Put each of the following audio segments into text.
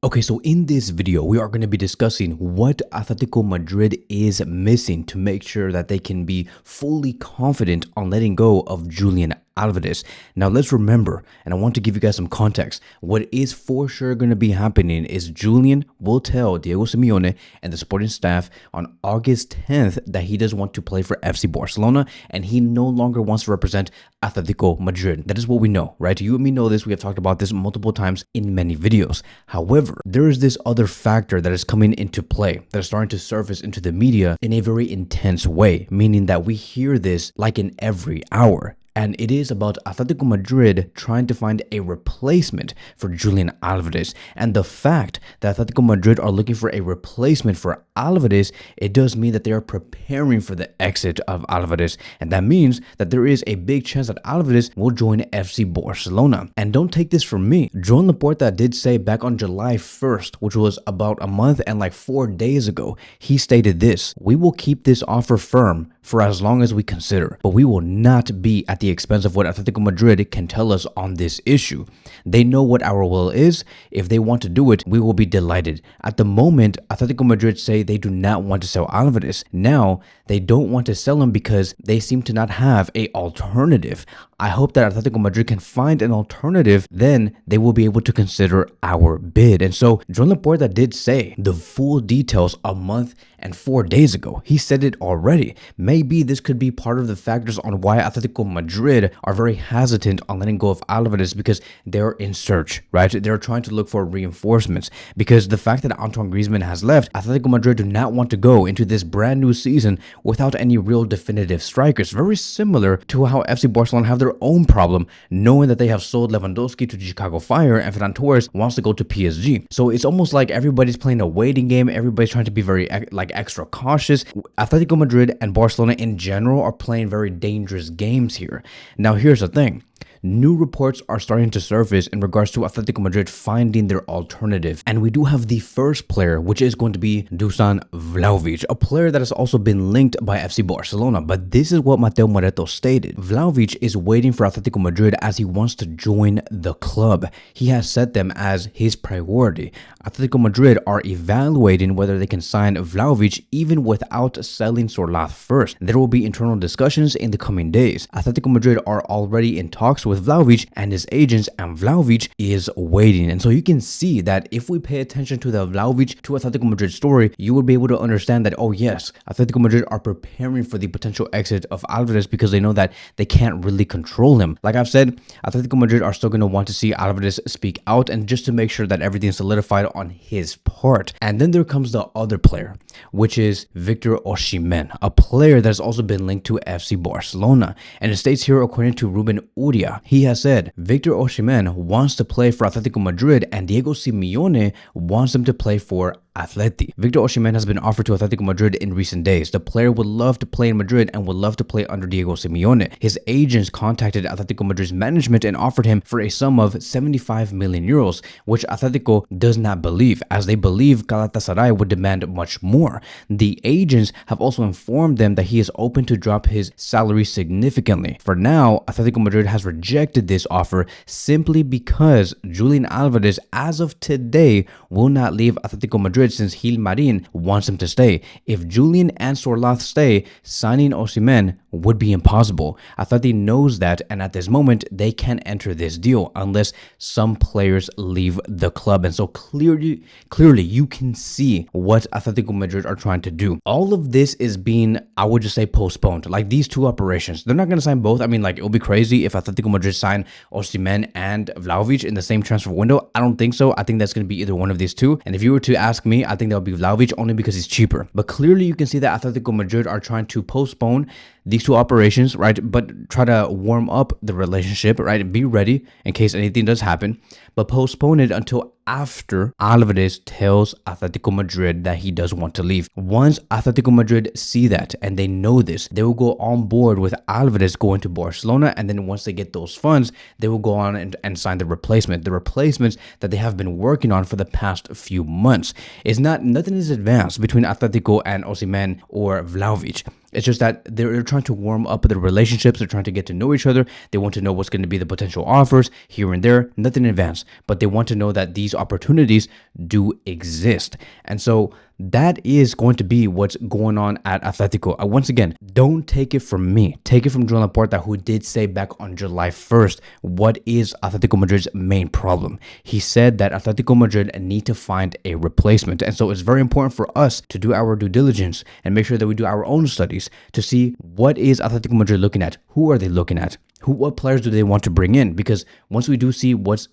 Okay, so in this video, we are going to be discussing what Atletico Madrid is missing to make sure that they can be fully confident on letting go of Julian Alvarez. Now, let's remember, and I want to give you guys some context. What is for sure going to be happening is Julian will tell Diego Simeone and the supporting staff on August 10th that he doesn't want to play for FC Barcelona and he no longer wants to represent Atletico Madrid. That is what we know, right? You and me know this. We have talked about this multiple times in many videos. However, there is this other factor that is coming into play that is starting to surface into the media in a very intense way, meaning that we hear this like in every hour. And it is about Atletico Madrid trying to find a replacement for Julian Alvarez. And the fact that Atletico Madrid are looking for a replacement for Alvarez, it does mean that they are preparing for the exit of Alvarez. And that means that there is a big chance that Alvarez will join FC Barcelona. And don't take this from me. Joan Laporta did say back on July 1st, which was about a month and like 4 days ago, he stated this: "We will keep this offer firm for as long as we consider, but we will not be at the expense of what Atletico Madrid can tell us on this issue. They know what our will is. If they want to do it, we will be delighted." At the moment, Atletico Madrid say they do not want to sell Alvarez. Now, they don't want to sell him because they seem to not have an alternative. I hope that Atletico Madrid can find an alternative, then they will be able to consider our bid. And so, Joan Laporta did say the full details a month and 4 days ago. He said it already. Maybe this could be part of the factors on why Atletico Madrid are very hesitant on letting go of Alvarez, because they're in search, right? They're trying to look for reinforcements, because the fact that Antoine Griezmann has left, Atletico Madrid do not want to go into this brand new season without any real definitive strikers. Very similar to how FC Barcelona have their own problem, knowing that they have sold Lewandowski to Chicago Fire and Ferran Torres wants to go to PSG. So it's almost like everybody's playing a waiting game. Everybody's trying to be very extra cautious. Atletico Madrid and Barcelona in general are playing very dangerous games here. Now, here's the thing. New reports are starting to surface in regards to Atletico Madrid finding their alternative. And we do have the first player, which is going to be Dusan Vlahovic, a player that has also been linked by FC Barcelona. But this is what Mateo Moreto stated. Vlahovic is waiting for Atletico Madrid as he wants to join the club. He has set them as his priority. Atletico Madrid are evaluating whether they can sign Vlahovic even without selling Sorloth first. There will be internal discussions in the coming days. Atletico Madrid are already in talks with Vlahovic and his agents, and Vlahovic is waiting. And so you can see that if we pay attention to the Vlahovic to Atletico Madrid story, you will be able to understand that, oh yes, Atletico Madrid are preparing for the potential exit of Alvarez because they know that they can't really control him. Like I've said, Atletico Madrid are still going to want to see Alvarez speak out, and just to make sure that everything is solidified on his part. And then there comes the other player, which is Victor Osimhen, a player that has also been linked to FC Barcelona. And it states here, according to Ruben Uria, he has said Victor Osimhen wants to play for Atletico Madrid and Diego Simeone wants him to play for Atleti. Victor Osimhen has been offered to Atletico Madrid in recent days. The player would love to play in Madrid and would love to play under Diego Simeone. His agents contacted Atletico Madrid's management and offered him for a sum of 75 million euros, which Atletico does not believe, as they believe Galatasaray would demand much more. The agents have also informed them that he is open to drop his salary significantly. For now, Atletico Madrid has rejected this offer simply because Julian Alvarez, as of today, will not leave Atletico Madrid since Gil Marin wants him to stay. If Julian and Sorloth stay, signing Osimhen would be impossible. Atleti knows that, and at this moment, they can't enter this deal unless some players leave the club. And so clearly you can see what Atletico Madrid are trying to do. All of this is being, I would just say, postponed. Like these two operations, they're not going to sign both. I mean, like, it would be crazy if Atletico Madrid sign Osimhen and Vlahovic in the same transfer window. I don't think so. I think that's going to be either one of these two. And if you were to ask me, I think that would be Vlahovic, only because he's cheaper. But clearly you can see that Atletico Madrid are trying to postpone these two operations, right? But try to warm up the relationship, right? And be ready in case anything does happen. But postpone it until after Alvarez tells Atletico Madrid that he does want to leave. Once Atletico Madrid see that and they know this, they will go on board with Alvarez going to Barcelona. And then once they get those funds, they will go on and sign the replacements that they have been working on for the past few months. Nothing is advanced between Atletico and Osimhen or Vlahovic. It's just that they're trying to warm up the relationships. They're trying to get to know each other. They want to know what's going to be the potential offers here and there. Nothing in advance, but they want to know that these opportunities do exist. And so that is going to be what's going on at Atletico. Once again, don't take it from me. Take it from Joan Laporta, who did say back on July 1st, what is Atletico Madrid's main problem? He said that Atletico Madrid need to find a replacement. And so it's very important for us to do our due diligence and make sure that we do our own studies to see what is Atletico Madrid looking at? Who are they looking at? What players do they want to bring in? Because once we do see what's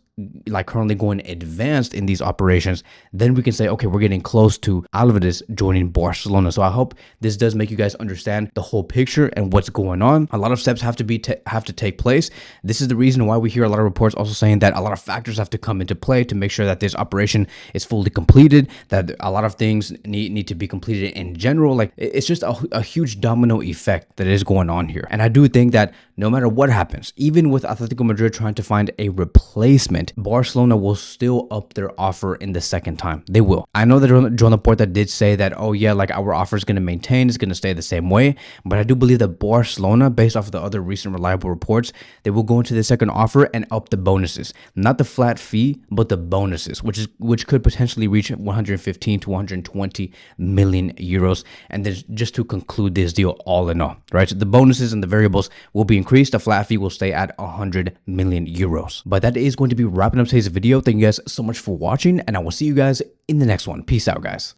like currently going advanced in these operations, then we can say, okay, we're getting close to Alvarez joining Barcelona. So I hope this does make you guys understand the whole picture and what's going on. A lot of steps have to take place. This is the reason why we hear a lot of reports also saying that a lot of factors have to come into play to make sure that this operation is fully completed, that a lot of things need to be completed in general. Like, it's just a huge domino effect that is going on here. And I do think that no matter what happens, even with Atletico Madrid trying to find a replacement, Barcelona will still up their offer in the second time. They will. I know that Joan Laporta did say that, oh yeah, like our offer is going to maintain, it's going to stay the same way. But I do believe that Barcelona, based off of the other recent reliable reports, they will go into the second offer and up the bonuses. Not the flat fee, but the bonuses, which could potentially reach 115 to 120 million euros. And then just to conclude this deal all in all, right? So the bonuses and the variables will be increased. The flat fee will stay at 100 million euros. But that is going to be wrapping up today's video. Thank you guys so much for watching, and I will see you guys in the next one. Peace out, guys.